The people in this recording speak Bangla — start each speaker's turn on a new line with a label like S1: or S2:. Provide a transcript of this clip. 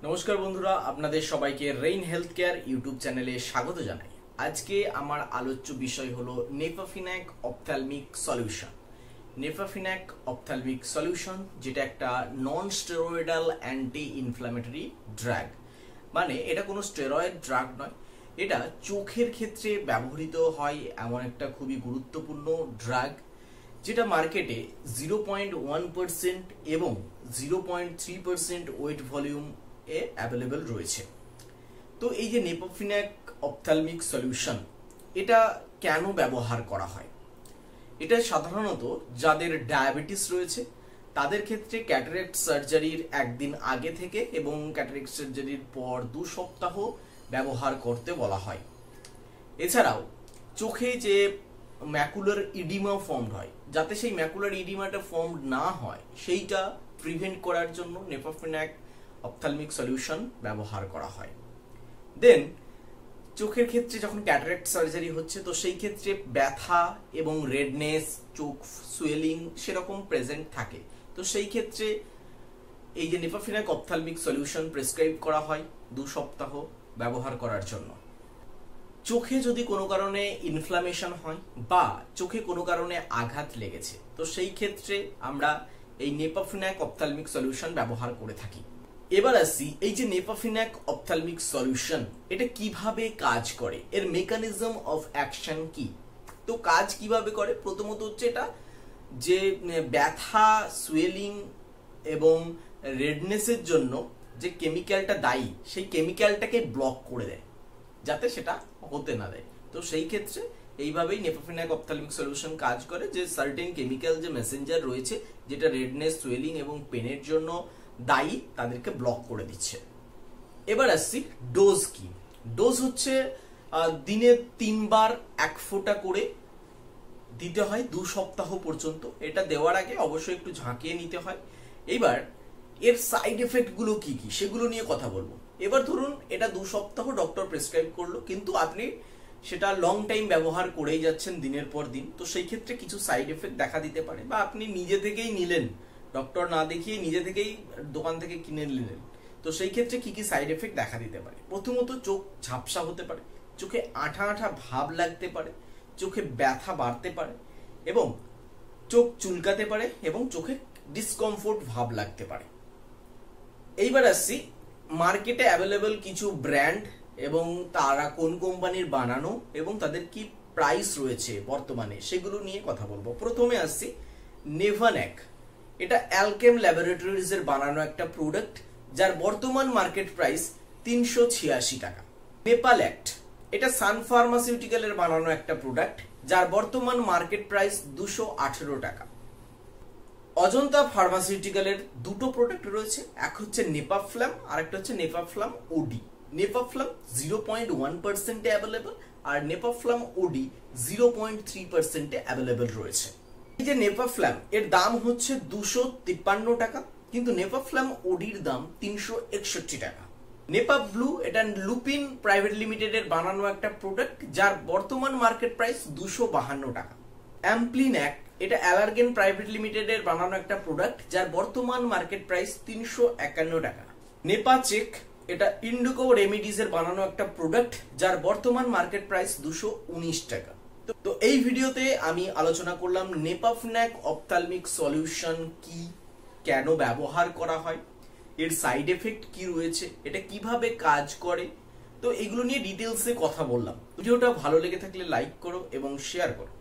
S1: নমস্কার বন্ধুরা, আপনাদের সবাইকে রেইন হেলথ কেয়ার ইউটিউব চ্যানেলে স্বাগত জানাই। আজকে আমার আলোচ্য বিষয় হলো নেফাফিনাক অপথ্যালমিক সলিউশন। নেফাফিনাক অপথ্যালমিক সলিউশন যেটা একটা non steroidal anti inflammatory drug, মানে এটা কোনো স্টেরয়েড ড্রাগ নয়। এটা চোখের ক্ষেত্রে ব্যবহৃত হয় এমন একটা খুবই গুরুত্বপূর্ণ ড্রাগ, যেটা মার্কেটে 0.1% এবং 0.3% ওয়েট ভলিউম এ অ্যাভেলেবল রয়েছে। তো এই যে নেফাফিনাক অপথ্যালমিক সলিউশন, এটা কেন ব্যবহার করা হয়? এটা সাধারণত যাদের ডায়াবেটিস রয়েছে তাদের ক্ষেত্রে ক্যাটারেক্ট সার্জারির একদিন আগে থেকে এবং ক্যাটারেক্ট সার্জারির পর 2 সপ্তাহ ব্যবহার করতে বলা হয়। এছাড়াও চোখে যে ম্যাকুলার ইডিমা ফর্ম হয়, যাতে সেই ম্যাকুলার ইডিমাটা ফর্ম না হয় সেইটা প্রিভেন্ট করার জন্য নেফাফিনাক অপথ্যালমিক সলিউশন ব্যবহার করা হয়। দেন চোখের ক্ষেত্রে যখন ক্যাটারাক্ট সার্জারি হচ্ছে, তো সেই ক্ষেত্রে ব্যথা এবং রেডনেস, চোখ সুয়েলিং সেরকম প্রেজেন্ট থাকে। তো সেই ক্ষেত্রে এই যে নেফাফিনাক অপথ্যালমিক সলিউশন প্রেসক্রাইব করা হয় 2 সপ্তাহ ব্যবহার করার জন্য। চোখে যদি কোনো কারণে ইনফ্লামেশন হয় বা চোখে কোনো কারণে আঘাত লেগেছে, তো সেই ক্ষেত্রে আমরা এই নেফাফিনাক অপথ্যালমিক সলিউশন ব্যবহার করে থাকি। এবার আসি এই যে নেফাফিনাক অপথ্যালমিক সলিউশন, এটা কিভাবে কাজ করে, এর মেকানিজম অফ অ্যাকশন কি। তো কাজ কিভাবে করে? প্রথমত হচ্ছে এটা যে ব্যথা, সুয়েলিং এবং রেডনেসের জন্য যে কেমিক্যালটা দায়ী, সেই কেমিক্যালটাকে ব্লক করে দেয় যাতে সেটা হতে না দেয়। তো সেই ক্ষেত্রে এইভাবেই নেফাফিনাক অপথ্যালমিক সলিউশন কাজ করে, যে সার্টেন কেমিক্যাল যে মেসেঞ্জার রয়েছে যেটা রেডনেস, সুয়েলিং এবং পেনের জন্য দায়ী, তাদেরকে ব্লক করে দিচ্ছে। এবার আসছি ডোজ কি। ডোজ হচ্ছে দিনে 3 বার 1 ফোঁটা করে দিতে হয় 2 সপ্তাহ পর্যন্ত। এটা দেওয়ার আগে অবশ্যই একটু ঝাঁকিয়ে নিতে হয়। এবার এর সাইড এফেক্ট গুলো কি কি সেগুলো নিয়ে কথা বলবো। এবার ধরুন এটা 2 সপ্তাহ ডক্টর প্রেসক্রাইব করলো, কিন্তু আপনি সেটা লং টাইম ব্যবহার করেই যাচ্ছেন দিনের পর দিন। তো সেই ক্ষেত্রে কিছু সাইড এফেক্ট দেখা দিতে পারে, বা আপনি নিজে থেকেই নিলেন, ডক্টর না দেখিয়ে নিজে থেকেই দোকান থেকে কিনে নিলেন। তো সেই ক্ষেত্রে কি কি সাইড এফেক্ট দেখা দিতে পারে? প্রথমত চোখ ঝাপসা হতে পারে, চোখে আঠা আঠা ভাব লাগতে পারে, চোখে ব্যথা বাড়তে পারে এবং চোখ চুলকাতে পারে এবং চোখে ডিসকমফোর্ট ভাব লাগতে পারে। এইবার আসছি মার্কেটে অ্যাভেলেবল কিছু ব্র্যান্ড এবং তারা কোন কোম্পানির বানানো এবং তাদের কি প্রাইস রয়েছে বর্তমানে, সেগুলো নিয়ে কথা বলবো। প্রথমে আসছি নেভানেক। এটা অ্যালকেম ল্যাবরেটরিজ এর বানানো একটা প্রোডাক্ট, যার বর্তমান মার্কেট প্রাইস 386 টাকা। নেপালেক্ট, এটা সান ফার্মাসিউটিক্যাল এর বানানো একটা প্রোডাক্ট, যার বর্তমান মার্কেট প্রাইস 218 টাকা। অজন্তা ফার্মাসিউটিক্যাল এর 2টো প্রোডাক্ট রয়েছে, এক হচ্ছে নেপাফ্লাম আর একটা হচ্ছে নেপাফ্লাম ওডি। নেপাফ্লাম 0.1% এ অ্যাভেলেবল আর নেপাফ্লাম ওডি 0.3% এ অ্যাভেলেবল রয়েছে। এই যে নেপাফ্লাম এর দাম হচ্ছে 253 টাকা, কিন্তু নেপাফ্লাম ওডির দাম 361 টাকা। নেপা ব্লু, এটা লুপিন প্রাইভেট লিমিটেড এর বানানো একটা প্রোডাক্ট, যার বর্তমান মার্কেট প্রাইস 252 টাকা। অ্যাম্প্লিন্যাক, এটা অ্যালার্গেন প্রাইভেট লিমিটেড এর বানানো একটা প্রোডাক্ট, যার বর্তমান মার্কেট প্রাইস 351 টাকা। নেপাচেক, এটা ইন্ডিগো রেমিডিজ এর বানানো একটা প্রোডাক্ট, যার বর্তমান মার্কেট প্রাইস 219 টাকা। তো এই ভিডিওতে আমি আলোচনা করলাম নেফাফিনাক অপথ্যালমিক সলিউশন কি, কেন ব্যবহার করা হয়, এর সাইড এফেক্ট কি রয়েছে, এটা কিভাবে কাজ করে। তো এগুলো নিয়ে ডিটেলসে কথা বললাম। ভিডিওটা ভালো লেগে থাকলে লাইক করো এবং শেয়ার করো।